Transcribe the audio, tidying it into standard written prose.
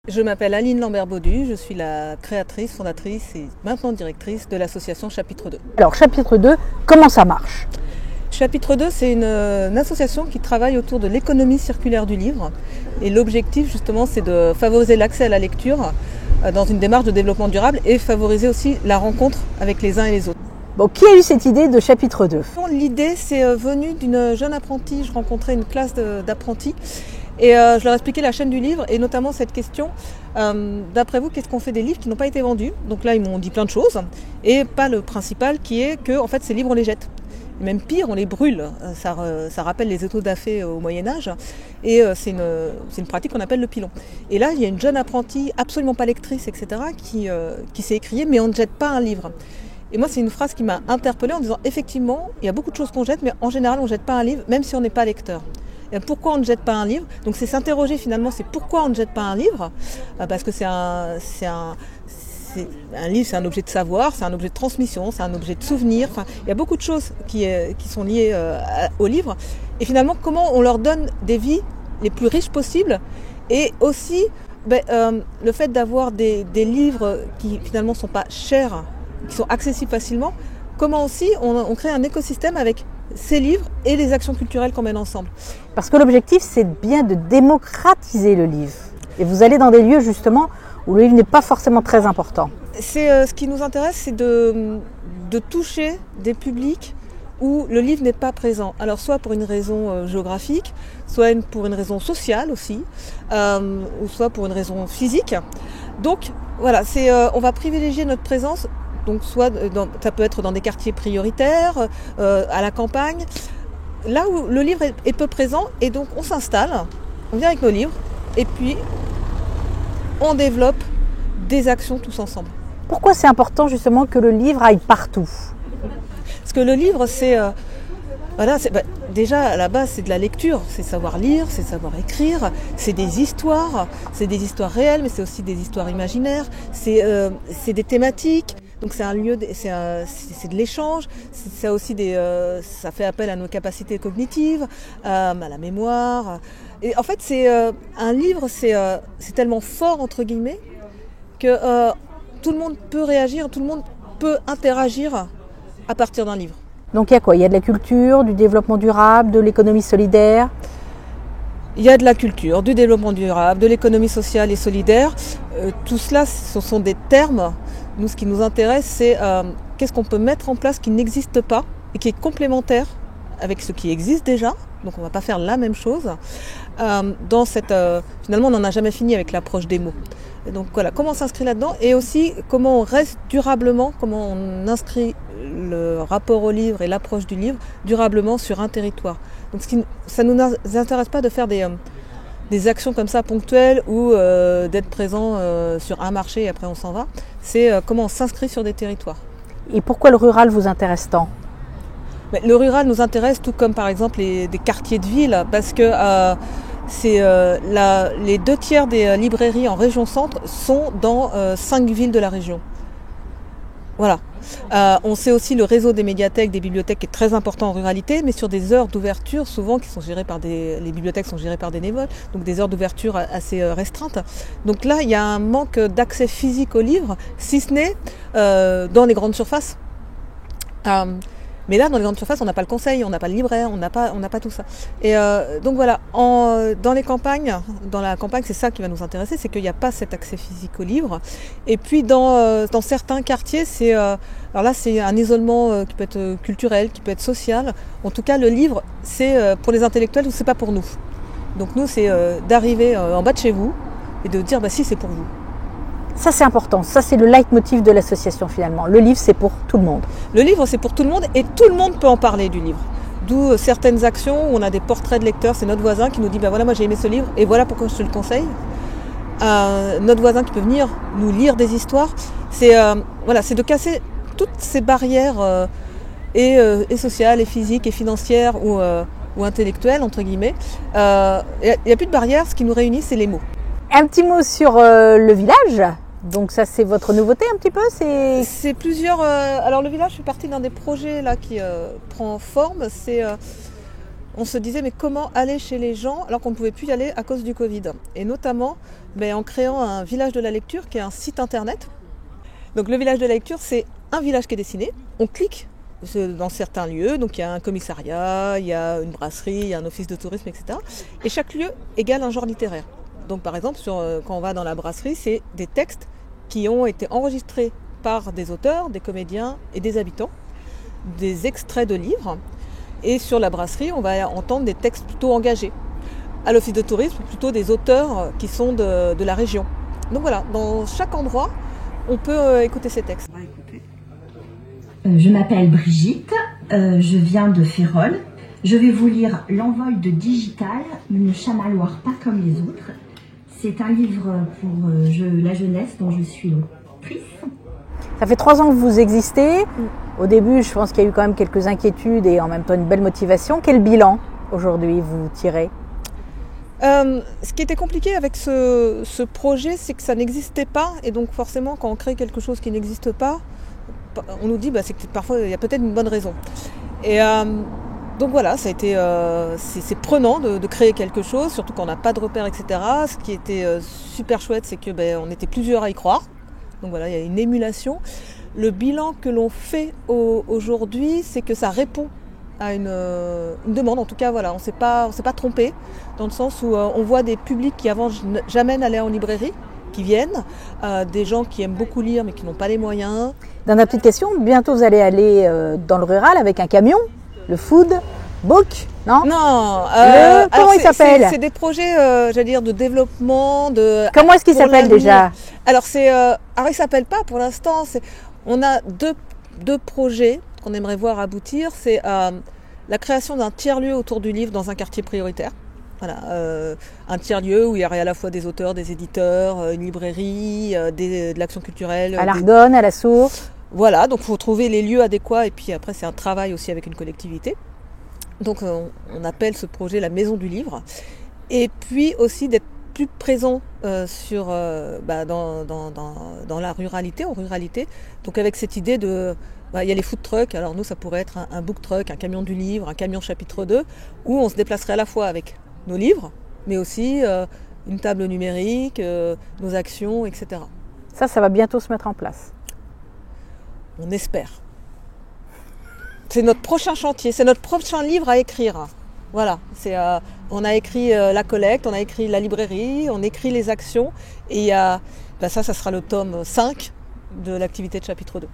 Je m'appelle Aline Lambert-Baudu, je suis la créatrice, fondatrice et maintenant directrice de l'association Chapitre 2. Alors Chapitre 2, comment ça marche? Chapitre 2, c'est une association qui travaille autour de l'économie circulaire du livre. Et l'objectif justement, c'est de favoriser l'accès à la lecture dans une démarche de développement durable et favoriser aussi la rencontre avec les uns et les autres. Bon, qui a eu cette idée de Chapitre 2? L'idée, c'est venu d'une jeune apprentie. Je rencontrais une classe d'apprentis. Et je leur expliquais la chaîne du livre et notamment cette question, d'après vous, qu'est-ce qu'on fait des livres qui n'ont pas été vendus? Donc là, ils m'ont dit plein de choses et pas le principal qui est que en fait, ces livres, on les jette. Et même pire, on les brûle. Ça rappelle les autodafés au Moyen-Âge et c'est une pratique qu'on appelle le pilon. Et là, il y a une jeune apprentie, absolument pas lectrice, etc., qui s'est écriée, mais on ne jette pas un livre. Et moi, c'est une phrase qui m'a interpellée en disant, effectivement, il y a beaucoup de choses qu'on jette, mais en général, on ne jette pas un livre, même si on n'est pas lecteur. Pourquoi on ne jette pas un livre? Donc c'est s'interroger finalement, c'est pourquoi on ne jette pas un livre? Parce que un livre, c'est un objet de savoir, c'est un objet de transmission, c'est un objet de souvenir. Enfin, il y a beaucoup de choses qui sont liées au livre. Et finalement, comment on leur donne des vies les plus riches possibles? Et aussi, le fait d'avoir des livres qui finalement ne sont pas chers, qui sont accessibles facilement, comment aussi on crée un écosystème avec ces livres et les actions culturelles qu'on mène ensemble. Parce que l'objectif, c'est bien de démocratiser le livre. Et vous allez dans des lieux justement où le livre n'est pas forcément très important. Ce qui nous intéresse, c'est de toucher des publics où le livre n'est pas présent. Alors soit pour une raison géographique, soit pour une raison sociale aussi, ou soit pour une raison physique. Donc voilà, on va privilégier notre présence. Donc ça peut être dans des quartiers prioritaires, à la campagne, là où le livre est peu présent, et donc on s'installe, on vient avec nos livres, et puis on développe des actions tous ensemble. Pourquoi c'est important justement que le livre aille partout? Parce que le livre, déjà à la base c'est de la lecture, c'est savoir lire, c'est savoir écrire, c'est des histoires réelles, mais c'est aussi des histoires imaginaires, c'est des thématiques. Donc c'est un lieu, c'est de l'échange, ça fait appel à nos capacités cognitives, à la mémoire. Et en fait, un livre, c'est tellement fort entre guillemets que tout le monde peut réagir, tout le monde peut interagir à partir d'un livre. Donc il y a quoi? Il y a de la culture, du développement durable, de l'économie solidaire? Il y a de la culture, du développement durable, de l'économie sociale et solidaire. Tout cela, ce sont des termes. Nous, ce qui nous intéresse, c'est qu'est-ce qu'on peut mettre en place qui n'existe pas et qui est complémentaire avec ce qui existe déjà. Donc on ne va pas faire la même chose. Finalement, on n'en a jamais fini avec l'approche des mots. Et donc voilà, comment on s'inscrit là-dedans et aussi comment on reste durablement, comment on inscrit le rapport au livre et l'approche du livre durablement sur un territoire. Donc ça ne nous intéresse pas de faire des actions comme ça ponctuelles ou d'être présent sur un marché et après on s'en va. C'est comment on s'inscrit sur des territoires. Et pourquoi le rural vous intéresse tant? Le rural nous intéresse tout comme par exemple des quartiers de ville parce que les 2/3 des librairies en région centre sont dans 5 villes de la région. Voilà. On sait aussi le réseau des médiathèques, des bibliothèques qui est très important en ruralité, mais sur des heures d'ouverture souvent qui sont gérées les bibliothèques sont gérées par des bénévoles, donc des heures d'ouverture assez restreintes. Donc là, il y a un manque d'accès physique aux livres, si ce n'est dans les grandes surfaces. Mais là, dans les grandes surfaces, on n'a pas le conseil, on n'a pas le libraire, on n'a pas tout ça. Et donc voilà, dans la campagne, c'est ça qui va nous intéresser, c'est qu'il n'y a pas cet accès physique au livre. Et puis dans certains quartiers, alors là, c'est un isolement qui peut être culturel, qui peut être social. En tout cas, le livre, c'est pour les intellectuels ou c'est pas pour nous. Donc nous, c'est d'arriver en bas de chez vous et de dire, si, c'est pour vous. Ça, c'est important. Ça, c'est le leitmotiv de l'association finalement. Le livre, c'est pour tout le monde. Le livre, c'est pour tout le monde et tout le monde peut en parler du livre. D'où certaines actions où on a des portraits de lecteurs. C'est notre voisin qui nous dit, voilà, moi j'ai aimé ce livre et voilà pourquoi je te le conseille. Notre voisin qui peut venir nous lire des histoires. C'est de casser toutes ces barrières et sociales, et physiques, et financières ou intellectuelles, entre guillemets. Il n'y a plus de barrières. Ce qui nous réunit, c'est les mots. Un petit mot sur le village. Donc ça, c'est votre nouveauté un petit peu? C'est plusieurs... alors le village, je suis partie d'un des projets là qui prend forme. on se disait mais comment aller chez les gens alors qu'on ne pouvait plus y aller à cause du Covid. Et notamment en créant un village de la lecture qui est un site internet. Donc le village de la lecture, c'est un village qui est dessiné. On clique dans certains lieux, donc il y a un commissariat, il y a une brasserie, il y a un office de tourisme, etc. Et chaque lieu égale un genre littéraire. Donc par exemple, quand on va dans la brasserie, c'est des textes qui ont été enregistrés par des auteurs, des comédiens et des habitants, des extraits de livres. Et sur la brasserie, on va entendre des textes plutôt engagés. À l'office de tourisme, plutôt des auteurs qui sont de la région. Donc voilà, dans chaque endroit, on peut écouter ces textes. Je m'appelle Brigitte, je viens de Férolles. Je vais vous lire L'envol de Digital, ne chamaloir pas comme les autres. C'est un livre pour la jeunesse dont je suis l'autrice. Ça fait 3 ans que vous existez. Au début, je pense qu'il y a eu quand même quelques inquiétudes et en même temps une belle motivation. Quel bilan aujourd'hui vous tirez ? Ce qui était compliqué avec ce projet, c'est que ça n'existait pas. Et donc forcément, quand on crée quelque chose qui n'existe pas, on nous dit c'est que parfois il y a peut-être une bonne raison. Et donc voilà, ça a été c'est prenant de créer quelque chose, surtout quand on n'a pas de repères, etc. Ce qui était super chouette, c'est que on était plusieurs à y croire. Donc voilà, il y a une émulation. Le bilan que l'on fait aujourd'hui, c'est que ça répond à une demande. En tout cas, voilà, on s'est pas trompé, dans le sens où on voit des publics qui avant jamais n'allaient en librairie, qui viennent, des gens qui aiment beaucoup lire mais qui n'ont pas les moyens. Dernière petite question, bientôt vous allez aller dans le rural avec un camion, le food book, non ? Non. Comment il s'appelle ? C'est des projets, j'allais dire, de développement. Comment est-ce qu'il s'appelle déjà ? Alors il s'appelle pas pour l'instant. On a deux projets qu'on aimerait voir aboutir. C'est la création d'un tiers-lieu autour du livre dans un quartier prioritaire. Voilà, un tiers-lieu où il y aurait à la fois des auteurs, des éditeurs, une librairie, de l'action culturelle. À l'Argonne, à la Source. Voilà, donc il faut trouver les lieux adéquats et puis après c'est un travail aussi avec une collectivité. Donc on appelle ce projet la Maison du Livre. Et puis aussi d'être plus présent dans la ruralité, en ruralité. Donc avec cette idée de... il y a les food trucks, alors nous ça pourrait être un book truck, un camion du livre, un camion chapitre 2, où on se déplacerait à la fois avec nos livres, mais aussi une table numérique, nos actions, etc. Ça va bientôt se mettre en place. On espère. C'est notre prochain chantier, c'est notre prochain livre à écrire. Voilà, on a écrit la collecte, on a écrit la librairie, on écrit les actions, et ça sera le tome 5 de l'activité de chapitre 2.